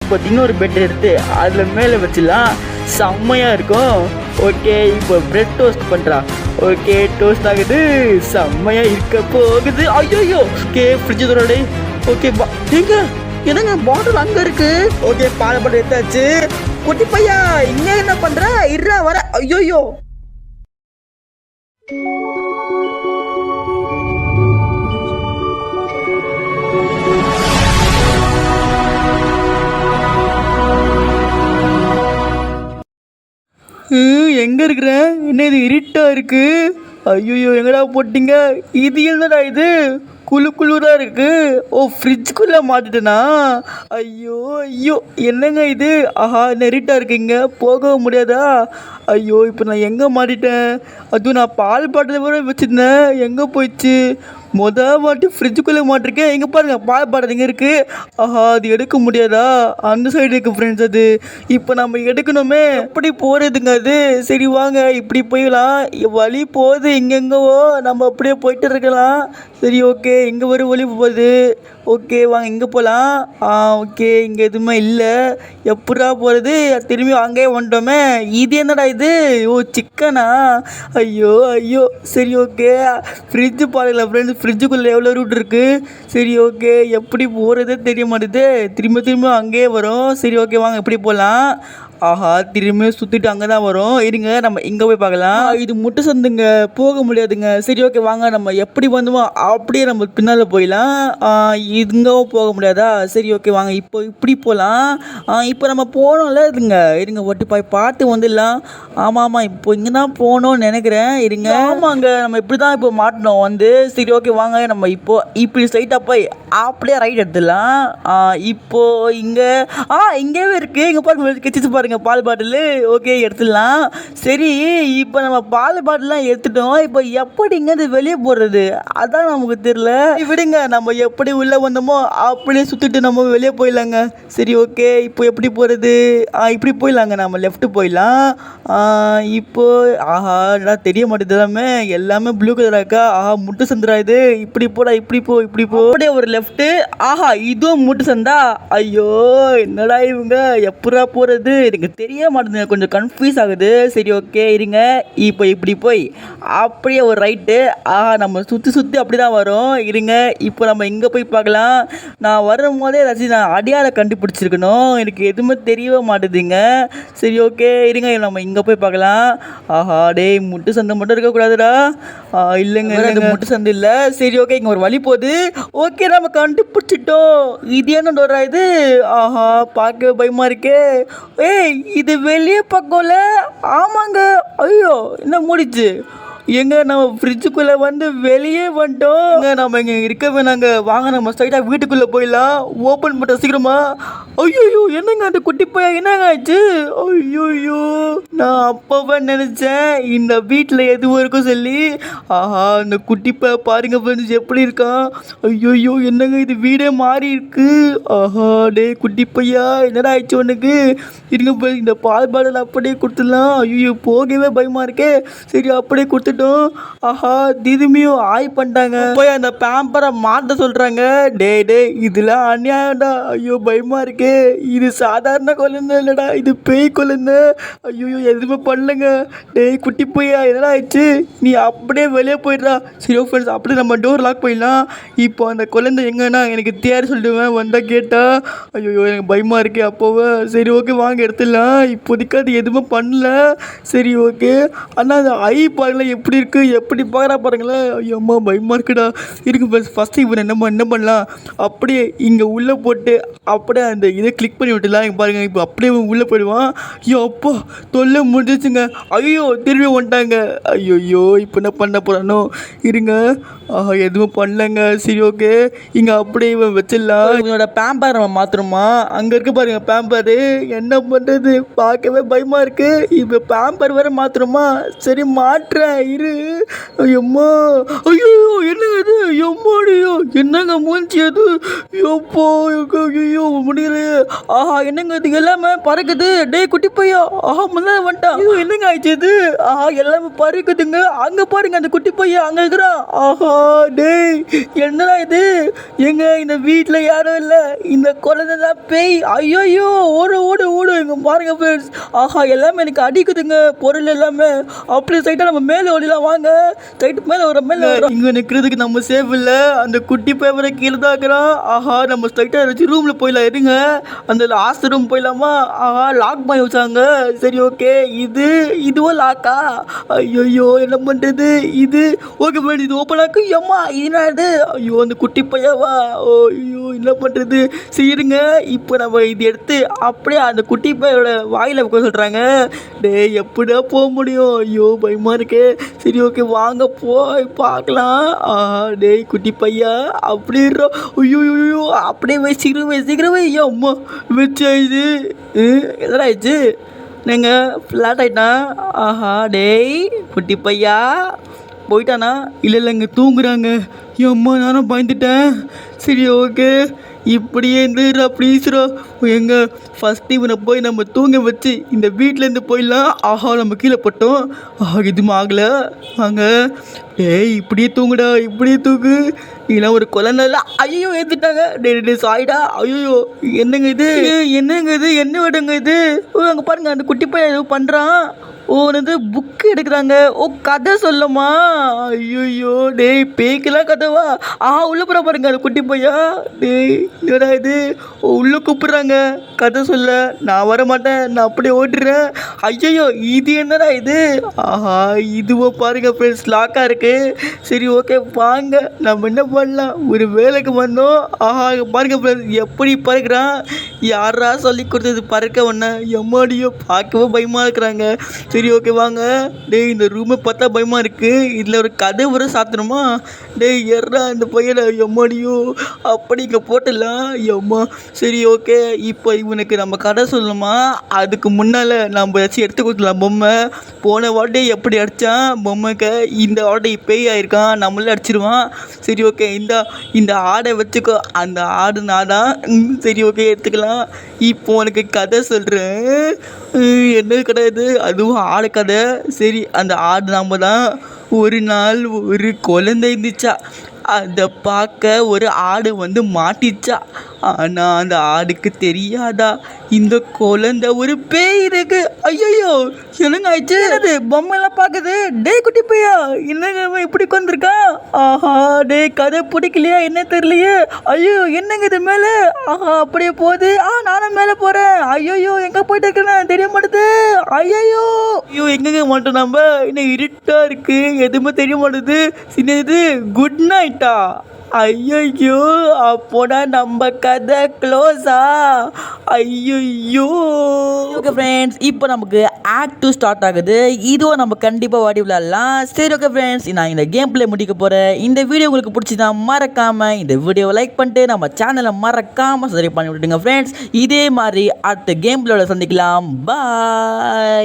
இப்போ இன்னொரு பெட் எடுத்து அதில் மேலே வச்சிடலாம், செம்மையாக இருக்கும். ஓகே, இப்போ பிரெட் டோஸ்ட் பண்ணுறா. ஓகே, டோஸ்ட் ஆகுது, செம்மையாக இருக்க போகுது. ஐயோ, ஓகே ஃப்ரிட்ஜ் தரோடே. ஓகே எங்க என்னங்க பாட்டில் அங்கே இருக்கு. ஓகே, பால் பாட்டில் எடுத்தாச்சு. குட்டி பையா இங்க என்ன பண்ற? இருடா வர. ஐயோ, எங்க இருக்கிற? என்ன இது இருட்டா இருக்கு? ஐயோ, எங்கடா போட்டீங்க? இது என்னடா இது? குளுராக இருக்கு. ஓ, ஃப்ரிட்ஜுக்குள்ளே மாட்டிட்டேனா? ஐயோ, என்னங்க இது? ஆஹா, நெருட்டாக இருக்குங்க, போகவும் முடியாதா? ஐயோ, இப்போ நான் எங்கே மாட்டிட்டேன்? அதுவும் நான் பால் பாட்டில் கூட வச்சுருந்தேன், எங்கே போயிடுச்சு? வாட்டி ஃப்ரிட்ஜுக்குள்ளே மாட்டிருக்கேன். எங்கே பாருங்கள், பால் பாட்டில் எங்கே இருக்குது? ஆஹா, அது எடுக்க முடியாதா? அந்த சைடு இருக்குது ஃப்ரெண்ட்ஸ். அது இப்போ நம்ம எடுக்கணுமே, எப்படி போகிறதுங்க அது? சரி வாங்க, இப்படி போயிடலாம். வழி போகுது எங்கெங்கவோ, நம்ம அப்படியே போயிட்டு இருக்கலாம். சரி ஓகே, இங்கே ஒரு வழி போகுது. ஓகே வாங்க, இங்கே போகலாம். ஓகே, இங்கே எதுவுமே இல்லை. எப்படா போகிறது? திரும்பி அங்கேயே வந்துட்டோமே. இது என்னடா இது? ஓ, சிக்கனா? ஐயோ, சரி ஓகே. ஃப்ரிட்ஜு பாருங்களா ஃப்ரெண்ட்ஸ், ஃப்ரிட்ஜுக்குள்ளே எவ்வளோ ரூட் இருக்குது. சரி ஓகே, எப்படி போகிறதே தெரிய மாட்டேது. திரும்ப அங்கேயே வரும். சரி ஓகே வாங்க, எப்படி போகலாம்? ஆஹா, திரும்பி சுற்றிட்டு அங்கே தான் வரும். இருங்க, நம்ம இங்கே போய் பார்க்கலாம். இது முட்டை சந்துங்க, போக முடியாதுங்க. சரி ஓகே வாங்க, நம்ம எப்படி வந்தோமோ அப்படியே நம்ம பின்னால் போயிடலாம். இங்கவும் போக முடியாதா? சரி ஓகே வாங்க, இப்போ இப்படி போகலாம். இப்போ நம்ம போனோம்ல, இருங்க ஒட்டி போய் பார்த்து வந்துடலாம். ஆமாம், இப்போ இங்கே தான் போகணும்னு நினைக்கிறேன். இருங்க, ஆமாங்க, நம்ம இப்படி தான் இப்போ மாட்டினோம் வந்து. சரி ஓகே வாங்க, நம்ம இப்படி ஸ்ட்ரைட்டாக போய் அப்படியே ரைட் எடுத்துடலாம். இப்போ இங்கேவே இருக்குது. இங்கே பாருங்க, கிச்சிச்சு பாருங்க பால் பாட்டில். ஓகே, எடுத்துடலாம். சரி, இப்போ நம்ம பால் பாட்டிலாம் எடுத்துட்டோம். இப்போ எப்படிங்க இது வெளியே போடுறது? அதான் நமக்கு தெரியல. விடுங்க, நம்ம எப்படி உள்ளே வந்தோமோ அப்படியே சுற்றிட்டு நம்ம வெளியே போயிடலாங்க. சரி ஓகே, இப்போ எப்படி போகிறது? இப்படி போயிடலாங்க, நம்ம லெஃப்ட்டு போயிடலாம். இப்போ ஆஹா, தெரிய மாட்டேது, எல்லாமே ப்ளூ கலராக்கா. ஆஹா, முட்டு சந்திரா இது. இப்படி போடா, இப்படி போ அப்படியே ஒரு லெஃப்ட்டு. ஆஹா, இதுவும் முட்டு சந்தா. ஐயோ, என்னடா இவங்க, எப்படா போகிறது? எனக்கு தெரிய மாட்டேங்குது, கொஞ்சம் கன்ஃபியூஸ் ஆகுது. சரி ஓகே, இருங்க, இப்போ இப்படி போய் அப்படியே ஒரு ரைட்டு. நம்ம சுற்றி அப்படி தான் வரும். இருங்க, இப்போ நம்ம இங்கே போய் பார்க்கலாம். நான் வரும் போதே ஏதாச்சும் நான் அடையாளம் கண்டுபிடிச்சிருக்கணும், எனக்கு எதுவுமே தெரியவே மாட்டேதுங்க. சரி ஓகே, இருங்க, நம்ம இங்கே போய் பார்க்கலாம். ஆஹா, டேய், முட்டு சந்தை மட்டும் இருக்கக்கூடாதுடா. இல்லைங்க, இது முட்டு சந்தை இல்லை. சரி ஓகே, இங்கே ஒரு வழி போகுது. ஓகே, நம்ம கண்டுபிடிச்சிட்டோம். இது என்ன டோரா இது? ஆஹா, பார்க்க பயமா இருக்கே. ஏய், இது வெளியே பக்கம்ல. ஆமாங்க. ஐயோ, என்ன மூடிச்சு? எங்க நம்ம ஃப்ரிட்ஜுக்குள்ளே வந்து வெளியே வந்துட்டோம். நம்ம இங்கே இருக்க வேணாங்க, வாங்க நம்ம ஸ்ட்ரைட்டாக வீட்டுக்குள்ளே போயிடலாம். ஓப்பன் பண்ண சீக்கிரமா. ஐயோ, என்னங்க அந்த குட்டி பையன் என்னங்க ஆச்சு? ஐயோ, நான் அப்போவே நினச்சேன் இந்த வீட்டில் எதுவும் இருக்கும் சொல்லி. ஆஹா, இந்த குட்டி பையன் பாருங்க ஃப்ரெண்ட்ஸ், எப்படி இருக்கான்? ஐயோ, என்னங்க இது வீடே மாறி இருக்கு. ஆஹா, டே குட்டி பையா, என்னடா ஆயிடுச்சு உனக்கு? இருங்க போய் இந்த பால் பாடல் அப்படியே கொடுத்துடலாம். ஐயோ, போகவே பயமா இருக்கே. சரி, அப்படியே கொடுத்துட்டு. ஆஹா, திரும்பியும் பண்ணிட்டாங்க. போய் அந்த பேம்பரை மாட்ட சொல்றாங்க. டே இதெல்லாம் அநியாயம்டா. ஐயோ, பயமா இருக்கே. இது சாதாரண குழந்தை இல்லடா, இது பேய் குழந்தை. ஐயோ, எதுவுமே பண்ணலங்க. டேய் குட்டி போயா, என்னடா ஆயிடுச்சு? நீ அப்படியே வெளியே போயிடுறா. சரி ஃப்ரெண்ட்ஸ், அப்படியே நம்ம டோர் லாக் போயிடலாம். இப்போ அந்த குழந்தை எங்கன்னா எனக்கு தேர் சொல்லிடுவேன் வந்தா கேட்டா. ஐயோ, எனக்கு பயமா இருக்கே அப்போவே. சரி ஓகே, வாங்க எடுத்துடலாம். இப்போதைக்கு அது எதுவுமே பண்ணல. சரி ஓகே, ஆனால் அந்த பாருங்களேன் எப்படி இருக்கு, எப்படி பார்க்குறா பாருங்களேன். ஐயோ அம்மா, பயமா இருக்குடா. இருக்கு ஃபஸ்ட்டு இவன் என்ன பண்ணலாம், அப்படியே இங்கே உள்ளே போட்டு அப்படியே அந்த இதை கிளிக் பண்ணி விட்டுலாம். இங்கே பாருங்கள், இப்போ அப்படியே உள்ளே போயிடுவான். ஐயோ அப்பா, தொல்லை முடிஞ்சிச்சுங்க. ஐயோ, திரும்பி வந்துட்டாங்க. ஐயோ, இப்போ என்ன பண்ண போகிறானோ? இருங்க. எதுவும் பண்ணலங்க. சரி ஓகே, இங்கே அப்படியே இவன் வச்சிடலாம். இவனோட பேம்பர் நம்ம மாற்றணுமா? அங்கே இருக்கு பாருங்க பேம்பரு. என்ன பண்ணுறது, பார்க்கவே பயமாக இருக்குது. இப்போ பேம்பர் வேறு மாற்றணுமா? சரி மாட்டுறேன் இரு. ஐயம்மா, ஐயோ, என்னங்க இது? எம்மாடியோ, என்னங்க மூஞ்சி அது? ஐயோப்போ, ஐயோ முடியல. ஆஹா என்னங்க இது எல்லாமே பறக்குது. டேய் குட்டி பையா, ஆஹா முன்னாடி வந்துட்டான். ஐயோ என்னங்க ஆயிடுச்சு இது? ஆஹா எல்லாமே பறக்குதுங்க. அங்க பாருங்க அந்த குட்டி பையன் அங்க இருக்கிறான். ஆஹா டேய் என்னடா இது? எங்க இந்த வீட்டில் யாரும் இல்லை, இந்த குழந்தை தான் பேய். ஐயோ ஓடு ஓடு ஓடு. இங்க பாருங்க ஃப்ரெண்ட்ஸ், ஆஹா எல்லாமே எனக்கு அடிக்குதுங்க பொருள் எல்லாமே. அப்படியே சைட்டாக நம்ம மேலே ஓடிலாம் வாங்க. சைட்டு மேலே வர மேலே இங்கே நிற்கிறதுக்கு நம்ம சேஃப் இல்லை. அந்த குட்டி பேப்பரை கீழே தான் இருக்கிறான். ஆஹா நம்ம ஸ்ட்ரைட்டாக ஏதாச்சும் ரூமில் போயிடலாம். இருங்க அந்த லாஸ்ட் ரூம் போயிடலாமா? ஆஹா லாக் பண்ணி வச்சாங்க. சரி ஓகே, இதுவும் லாக்கா? ஐயோ என்ன பண்ணுறது இது? ஓகே ஃப்ரெண்ட்ஸ், இது ஓப்பன் ஆக்கு. எம்மா இது? ஐயோ அந்த குட்டி பையாவா? ஓ ஐயோ என்ன பண்ணுறது? சரிங்க இப்போ நம்ம இது எடுத்து அப்படியே அந்த குட்டி பையோட வாயில் வைக்க சொல்கிறாங்க. டேய் எப்படியா போக முடியும்? ஐயோ பயமாக இருக்கே. சரி ஓகே வாங்க போய் பார்க்கலாம். டேய் குட்டி பையா அப்படின்றோம். ஐயோ அப்படியே சீக்கிரம் ஐயோ அம்மா வச்சாயிடுது. எதனா ஆயிடுச்சு? நீங்கள் ஃப்ளாட் ஆகிட்டான். ஆஹா டேய் குட்டி பையா போயிட்டானா? இல்லை இங்கே தூங்குறாங்க. அம்மா நானும் பயந்துட்டேன். சரி ஓகே இப்படியே இருந்துடுறா ப்ளீஸ்ரா. எங்க ஃபஸ்ட்டு இவனை போய் நம்ம தூங்க வச்சு இந்த வீட்டிலேருந்து போயிடலாம். ஆஹா நம்ம கீழே போட்டோம். ஆஹா எதுவும் ஆகலை. வாங்க டேய் இப்படியே தூங்குடா, இப்படியே தூங்கு. இதெல்லாம் ஒரு குழந்தை இல்லை. ஐயோ ஏற்றுட்டாங்க. டே சாய்டா. ஐயோ என்னங்க இது? என்ன விடுங்க இது? அங்கே பாருங்க அந்த குட்டி பையன் ஏதோ பண்ணுறான். ஓ என்னது புக்கு எடுக்கிறாங்க. ஓ கதை சொல்லுமா? ஐயோ டேய் பேய்க்கெல்லாம் கதைவா? உள்ளே போகிற பாருங்க அது குட்டி பையா. டேய் என்னடா இது? உள்ளே கூப்பிட்றாங்க கதை சொல்ல. நான் வர மாட்டேன், நான் அப்படியே ஓட்டுறேன். ஐயோ இது என்னடா இது? ஆஹா இதுவோ பாருங்க ஃப்ரெண்ட்ஸ் லாக்காக இருக்குது. சரி ஓகே வாங்க நம்ம என்ன பண்ணலாம், ஒரு வேலைக்கு வந்தோம். பாருங்க ஃப்ரெண்ட்ஸ் எப்படி பறக்கிறான். யாரா சொல்லி கொடுத்தது பறக்க ஒன்று? எம்மாடியோ பார்க்கவே பயமாக இருக்கிறாங்க. சரி ஓகே வாங்க. டேய் இந்த ரூமை பார்த்தா பயமாக இருக்குது. இதில் ஒரு கதை வர சாத்தணுமா? டேய் ஏறா இந்த பையனை. எம்மாடியோ அப்படி இங்கே போட்டுடலாம். எம்மா சரி ஓகே இப்போ இவனுக்கு நம்ம கதை சொல்லணுமா? அதுக்கு முன்னால் நம்ம ஏதாச்சும் எடுத்து கொடுத்துலாம் பொம்மை. போன வாட்டி எப்படி அடித்தான் பொம்மைக்கு, இந்த வாட்டி பேய் ஆயிருக்கான், நம்மளே அடிச்சிருவான். சரி ஓகே இந்த ஆடை வச்சுக்கோ. அந்த ஆடு நான் தான். சரி ஓகே எடுத்துக்கலாம். இப்போ உனக்கு கதை சொல்கிறேன். என்ன கிடையாது, அதுவும் ஆடு கதை. சரி அந்த ஆடு நாம தான். ஒரு நாள் ஒரு குழந்தை இருந்துச்சா. அதை பார்க்க ஒரு ஆடு வந்து மாட்டிச்சா. ஆனால் அந்த ஆடுக்கு தெரியாதா இந்த குழந்தை ஒரு பேய் இருக்கு. ஐயோ என்னங்க ஆயிடுச்சு? அது பொம்மைலாம் பார்க்குது. டே குட்டி பையா என்னங்க இப்படி உட்காந்துருக்கா? ஆஹா டே கதை பிடிக்கலையா என்ன தெரியலையே. ஐயோ என்னங்க இது மேலே? அப்படியே போகுது. நானும் மேலே போகிறேன். ஐயோ எங்கே போயிட்டு இருக்கேன் தெரிய மாட்டேது. ஐயோ எங்கெங்க மாட்டோம் நம்ம? இன்னும் இருட்டாக இருக்குது, எதுவுமே தெரிய மாட்டேது. சின்னது குட் நைட்டா? ஐயோ அப்போடா நம்ம கதை க்ளோஸா? ஐயோ ஓகே ஃப்ரெண்ட்ஸ் இப்போ நமக்கு ஆக்ட் 2 ஸ்டார்ட் ஆகுது. இதுவும் நம்ம கண்டிப்பாக வாடி விளையாடலாம். சரி ஓகே ஃப்ரெண்ட்ஸ் நான் இந்த கேம் பிளே முடிக்க போகிறேன். இந்த வீடியோ உங்களுக்கு பிடிச்சிதான் மறக்காமல் இந்த வீடியோவை லைக் பண்ணிட்டு நம்ம சேனலை மறக்காமல் சரி பண்ணி விட்டுடுங்க ஃப்ரெண்ட்ஸ். இதே மாதிரி அடுத்த கேம் பிளேயோட சந்திக்கலாம். பாய்.